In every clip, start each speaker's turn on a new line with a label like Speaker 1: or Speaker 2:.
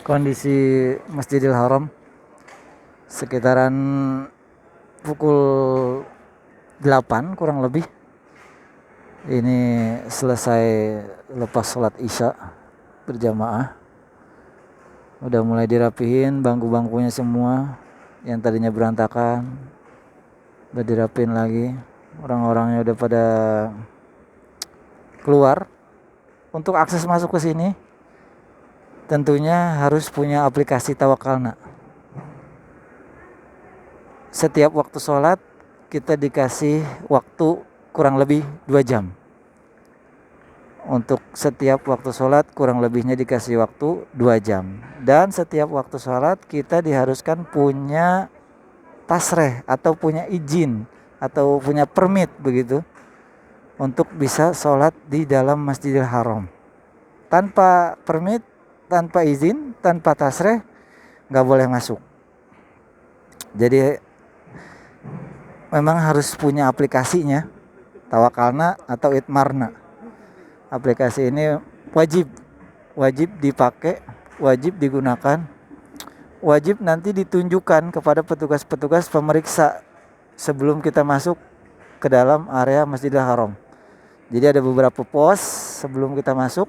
Speaker 1: Kondisi Masjidil Haram sekitaran pukul 8 kurang lebih. Ini selesai lepas sholat isya berjamaah. Udah mulai dirapihin bangku-bangkunya semua. Yang tadinya berantakan udah dirapihin lagi. Orang-orangnya udah pada keluar. Untuk akses masuk ke sini tentunya harus punya aplikasi Tawakalna. Setiap waktu sholat kita dikasih waktu kurang lebih 2 jam. Untuk setiap waktu sholat kurang lebihnya dikasih waktu 2 jam. Dan setiap waktu sholat kita diharuskan punya tasreh atau punya izin atau punya permit begitu untuk bisa sholat di dalam Masjidil Haram. Tanpa permit, tanpa izin, tanpa tasreh nggak boleh masuk. Jadi memang harus punya aplikasinya, Tawakalna atau Itmarna. Aplikasi ini wajib dipakai, wajib digunakan, wajib nanti ditunjukkan kepada petugas-petugas pemeriksa sebelum kita masuk ke dalam area Masjidil Haram. Jadi ada beberapa pos sebelum kita masuk,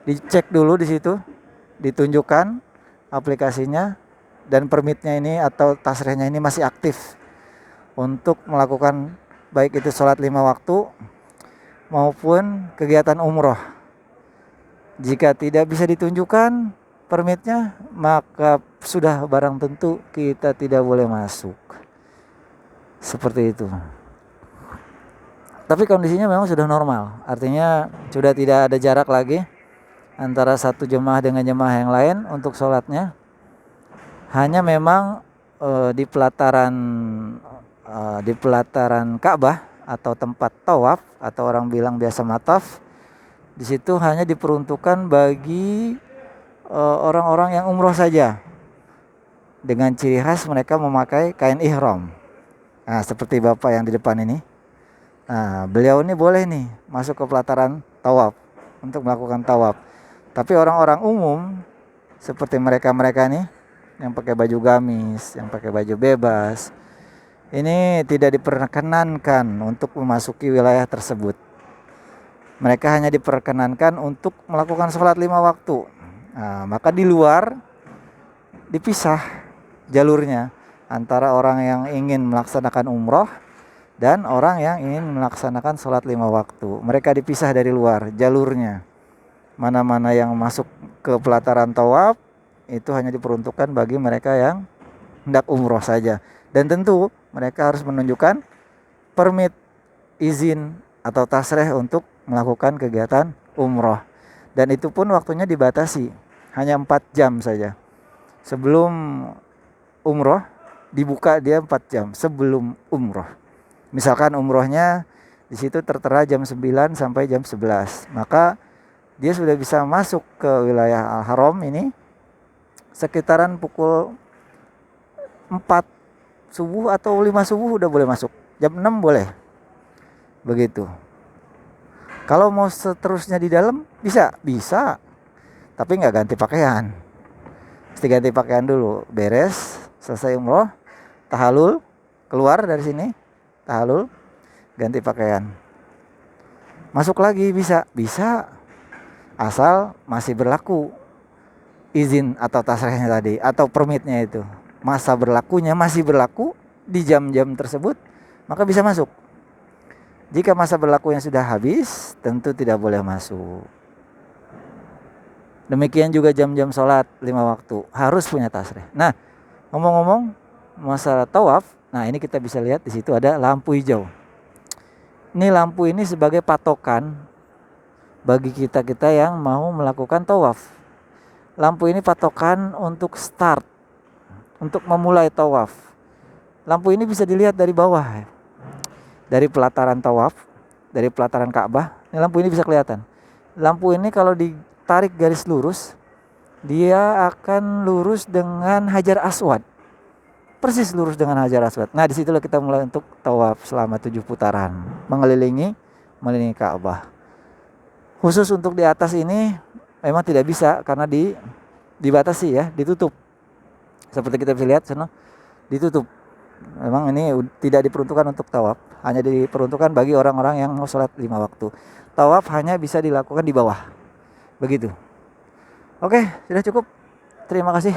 Speaker 1: dicek dulu di situ, ditunjukkan aplikasinya dan permitnya ini atau tasrehnya ini masih aktif untuk melakukan baik itu sholat 5 waktu maupun kegiatan umroh. Jika tidak bisa ditunjukkan permitnya, maka sudah barang tentu kita tidak boleh masuk. Seperti itu. Tapi kondisinya memang sudah normal, artinya sudah tidak ada jarak lagi antara satu jemaah dengan jemaah yang lain untuk sholatnya. Hanya memang di pelataran Ka'bah atau tempat tawaf atau orang bilang biasa mataf, di situ hanya diperuntukkan bagi orang-orang yang umroh saja. Dengan ciri khas mereka memakai kain ihram. Nah, seperti Bapak yang di depan ini. Nah, beliau ini boleh nih masuk ke pelataran tawaf untuk melakukan tawaf. Tapi orang-orang umum seperti mereka-mereka nih yang pakai baju gamis, yang pakai baju bebas, ini tidak diperkenankan untuk memasuki wilayah tersebut. Mereka hanya diperkenankan untuk melakukan sholat 5 waktu. Nah, maka di luar dipisah jalurnya antara orang yang ingin melaksanakan umroh dan orang yang ingin melaksanakan sholat 5 waktu. Mereka dipisah dari luar jalurnya. Mana-mana yang masuk ke pelataran tawaf itu hanya diperuntukkan bagi mereka yang hendak umroh saja. Dan tentu mereka harus menunjukkan permit, izin atau tasreh untuk melakukan kegiatan umroh. Dan itu pun waktunya dibatasi, hanya 4 jam saja. Sebelum umroh dibuka dia 4 jam sebelum umroh. Misalkan umrohnya di situ tertera jam 9 sampai jam 11, maka dia sudah bisa masuk ke wilayah Al-Haram ini sekitaran pukul 4 subuh atau 5 subuh udah boleh masuk. Jam 6 boleh. Begitu. Kalau mau seterusnya di dalam bisa. Tapi nggak ganti pakaian. Mesti ganti pakaian dulu. Beres, selesai umroh, tahalul, keluar dari sini, tahalul, ganti pakaian. Masuk lagi bisa. Asal masih berlaku izin atau tasrehnya tadi atau permitnya itu. Masa berlakunya masih berlaku di jam-jam tersebut, maka bisa masuk. Jika masa berlakunya sudah habis, tentu tidak boleh masuk. Demikian juga jam-jam sholat 5 waktu, harus punya tasreh. Nah, ngomong-ngomong masalah tawaf, nah ini kita bisa lihat di situ ada lampu hijau. Ini lampu ini sebagai patokan bagi kita-kita yang mau melakukan tawaf. Lampu ini patokan untuk start, untuk memulai tawaf. Lampu ini bisa dilihat dari bawah, dari pelataran tawaf, dari pelataran Ka'bah. Ini lampu ini bisa kelihatan. Lampu ini kalau ditarik garis lurus, dia akan lurus dengan Hajar Aswad, persis lurus dengan Hajar Aswad. Nah, disitulah kita mulai untuk tawaf selama 7 putaran, mengelilingi Ka'bah. Khusus untuk di atas ini memang tidak bisa karena dibatasi ya, ditutup. Seperti kita bisa lihat sana, ditutup. Memang ini tidak diperuntukkan untuk tawaf, hanya diperuntukkan bagi orang-orang yang mau sholat 5 waktu. Tawaf hanya bisa dilakukan di bawah. Begitu. Oke, sudah cukup. Terima kasih.